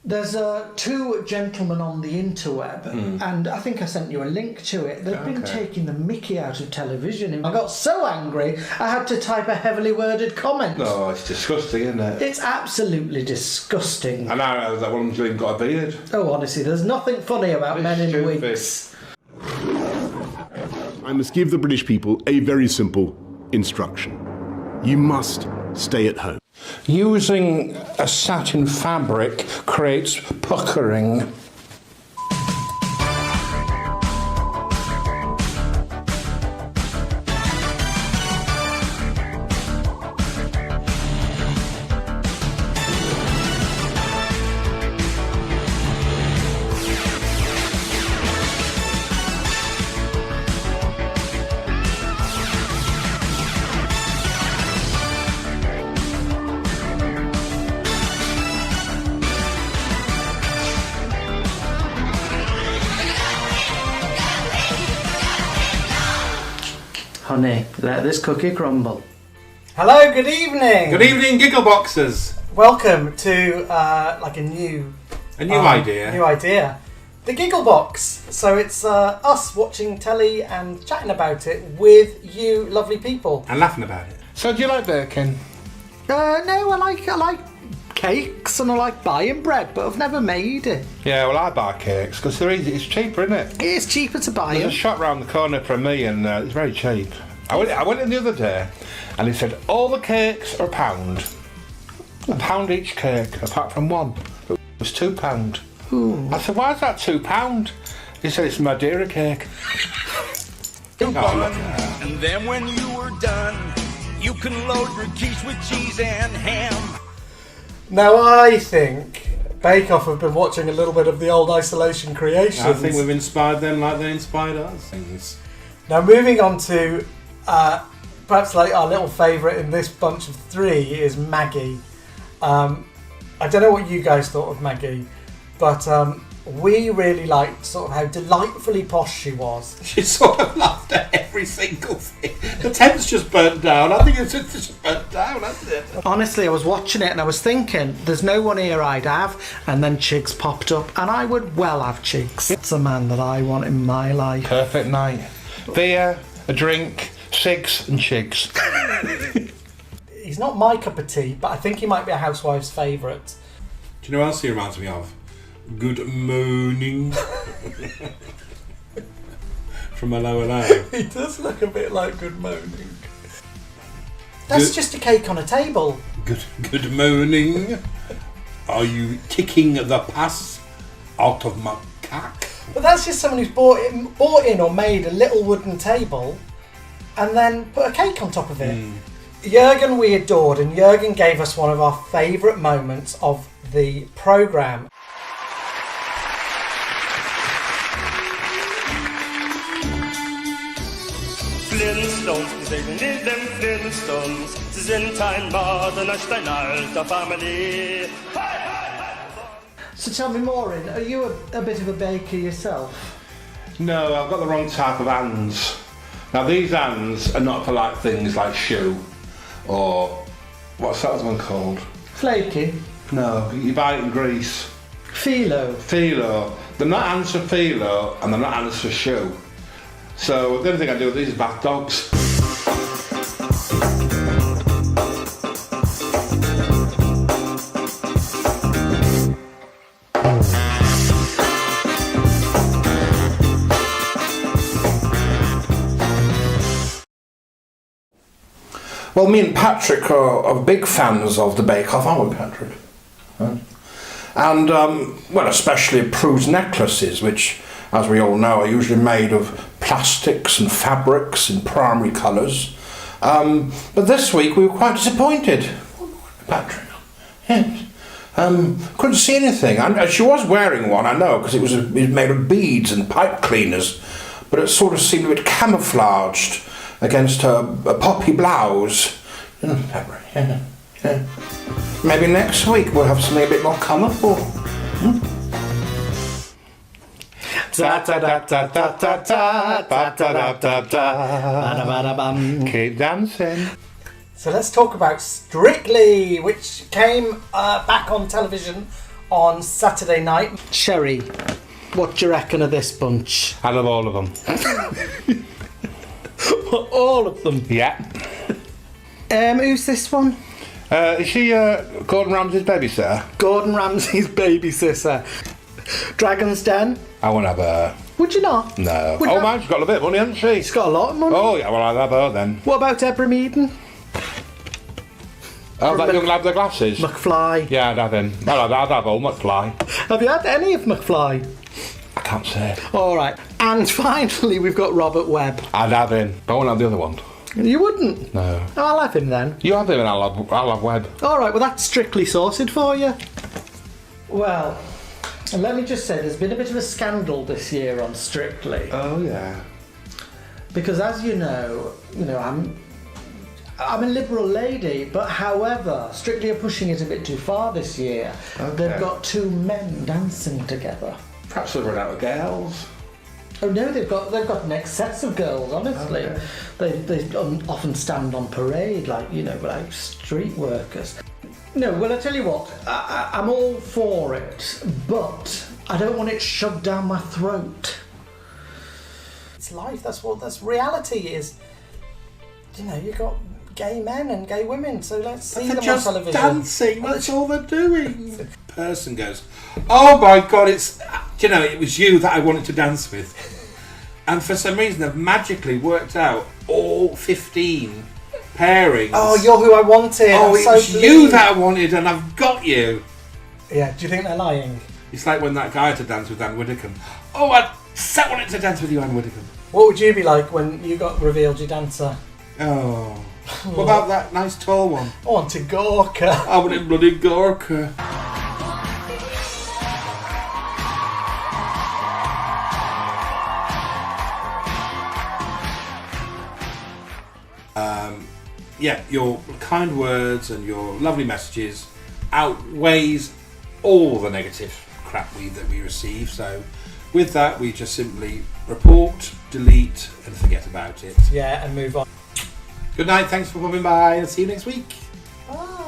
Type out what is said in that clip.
There's two gentlemen on the interweb, and I think I sent you a link to it. They've been taking the mickey out of television. I got so angry, I had to type a heavily worded comment. Oh, it's disgusting, isn't it? It's absolutely disgusting. And I know that one's even got a beard. Oh, honestly, there's nothing funny about men in wigs. I must give the British people a very simple instruction. You must stay at home. Using a satin fabric creates puckering. Honey, let this cookie crumble. Hello, good evening. Good evening, Giggleboxers. Welcome to like a new idea. New idea. The Gigglebox. So it's us watching telly and chatting about it with you lovely people. And laughing about it. So do you like Birkin? No, I like cakes and I like buying bread, but I've never made it. Yeah, well I buy cakes because they're easy. It's cheaper, isn't it? It's cheaper to buy There's them. a shop round the corner from me and it's very cheap. I went in the other day and he said all the cakes are £1. £1 each cake, apart from one. It was £2. Ooh. I said, why is that £2? He said it's Madeira cake. And then when you were done, you can load your quiche with cheese and ham. Now I think Bake Off have been watching a little bit of the old Isolation Creations. I think we've inspired them like they inspired us. Now moving on to perhaps like our little favourite in this bunch of three is Maggie. I don't know what you guys thought of Maggie, but we really liked sort of how delightfully posh she was. She sort of laughed at every single thing. The tent's just burnt down. I think it's just burnt down, hasn't it? Honestly, I was watching it and I was thinking, there's no one here I'd have, and then Chigs popped up, and I would well have Chigs. It's a man that I want in my life. Perfect night. Beer, a drink, cigs and Chigs. He's not my cup of tea, but I think he might be a housewife's favourite. Do you know what else he reminds me of? Good morning. From Hello. He does look a bit like Good Morning. That's just a cake on a table. Good morning. Are you kicking the pus out of my cack? But that's just someone who's bought in or made a little wooden table and then put a cake on top of it. Jürgen we adored, and Jürgen gave us one of our favourite moments of the programme. Flintstones, die sägen in den Flintstones. Sie sind ein Mörder nach dein alter Family. So tell me, Maureen, are you a bit of a baker yourself? No, I've got the wrong type of hands. Now these hands are not for like things like shoe or what's that other one called? Flaky? No, you buy it in Greece. Philo? Philo. They're not hands for philo and they're not hands for shoe. So the only thing I do with these is bath dogs. Well, me and Patrick are big fans of the Bake Off, aren't we, Patrick? And, well, especially Prue's necklaces, which, as we all know, are usually made of plastics and fabrics in primary colours. But this week we were quite disappointed. Patrick? Yes. Couldn't see anything. And she was wearing one, I know, because it was made of beads and pipe cleaners, but it sort of seemed a bit camouflaged against her poppy blouse. Fabric, yeah. Maybe next week we'll have something a bit more colourful. Keep dancing. So let's talk about Strictly, which came back on television on Saturday night. Sherry, what do you reckon of this bunch? I love all of them. All of them? Yeah. Who's this one? Is she Gordon Ramsay's babysitter? Gordon Ramsay's babysitter. Dragon's Den? I won't have her. Would you not? No. Would Oh not- man, she's got a bit of money, hasn't she? She's got a lot of money. Oh yeah, well I'll have her then. What about Deborah Meaden? Oh, that young lad with the glasses? McFly. Yeah, I'd have him. I'd have old McFly. Have you had any of McFly? I can't say. All right. And finally, we've got Robert Webb. I'd have him. But I won't have the other one. You wouldn't? No. Oh, I'll have him then. You have him and I'll have Webb. All right, well, that's strictly sorted for you. Well, let me just say, there's been a bit of a scandal this year on Strictly. Oh yeah. Because as you know, I'm a liberal lady, but however, Strictly are pushing it a bit too far this year. Okay. They've got two men dancing together. Perhaps they've run out of girls. Oh no, they've got an excess of girls. Honestly, they often stand on parade like street workers. No, well I tell you what, I'm all for it, but I don't want it shoved down my throat. It's life. That's reality is. You've got gay men and gay women, so let's see them on television. Dancing. That's all they're doing. Person goes, oh my god, it was you that I wanted to dance with, and for some reason they've magically worked out all 15 pairings. Oh, you're who I wanted. Oh, I'm it so was pleased. you that I wanted, and I've got you. Yeah. Do you think they're lying? It's like when that guy had to dance with Anne Widdecombe. Oh, I so wanted to dance with you, Anne Widdecombe. What would you be like when you got revealed your dancer? Oh. What about that nice tall one? I want a Gorka. I want a bloody Gorka. Yeah, your kind words and your lovely messages outweighs all the negative crap that we receive. So with that, we just simply report, delete, and forget about it. Yeah, and move on. Good night, thanks for coming by, and see you next week. Bye.